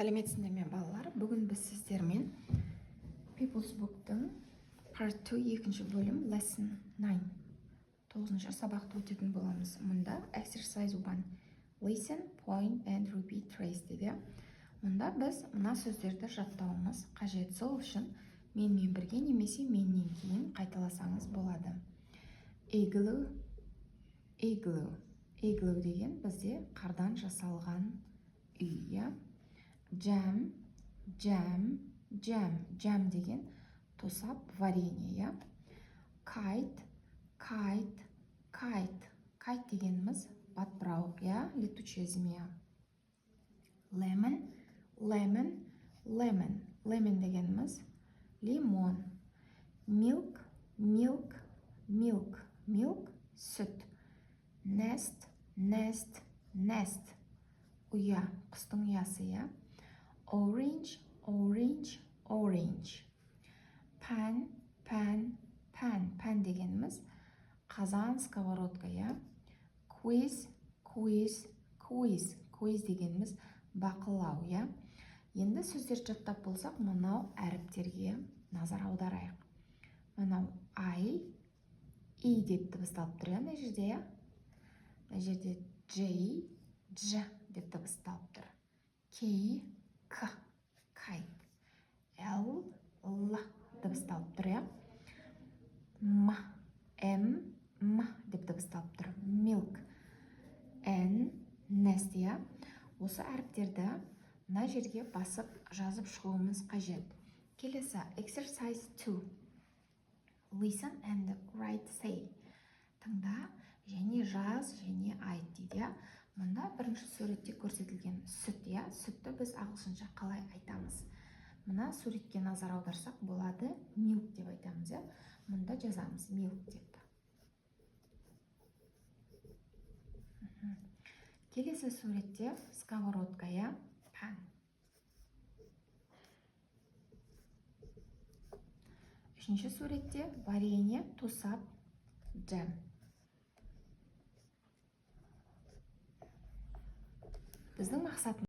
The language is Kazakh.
Сәлеметсіздер ме балалар? Бүгін біз сіздермен People's Book'тың Part 2 екінші бөлім Lesson 9 9-шы сабақты өтетін боламыз. Мұнда Exercise 1 Listen, point and repeat phrase дейді. Мұнда біз мына сөздерді жаттауымыз қажет. Сол үшін менімен бірге немесе меннен кейін қайталасаңыз болады. Igloo, igloo. Igloo деген бізде қардан жасалған үй. Jam, jam, jam. Jam деген тосап варенье. Kite, kite, kite. Kite дегеніміз батпырау, летучая змея. Lemon, lemon, lemon. Lemon дегеніміз лимон. Milk, milk, milk. Milk сүт. Nest, nest, nest. Ұя, құстың ұясы. Orange, orange, orange. Pan, pan, pan. Pan дегеніміз қазан, сковородка. Quiz, quiz, quiz. Quiz дегеніміз бақылау. Енді сөздер жаттап болсақ, мынау әріптерге назар аударайық. Мынау I деп дыбысталып тұр. Мына жерде, J, J деп дыбысталып тұр. K, K, kite. L, L дыбысталып тұр. M, M деп дыбысталып тұр. Milk. N, nest. Осы әріптерді мына жерге басып жазып шығуымыз қажет. Келесі Exercise 2. Listen and write say. Тыңда және жаз және айт дейді. Мұнда бірінші суретте көрсетілген сүт. Сүтті біз ағылшынша қалай айтамыз? Мына суретке назар аударсақ болады, milk деп айтамыз. Мұнда жазамыз milk деп. Келесі суретте сковородка, pan. Үшінші суретте варенье, тосап, jam. Біздің мақсатымыз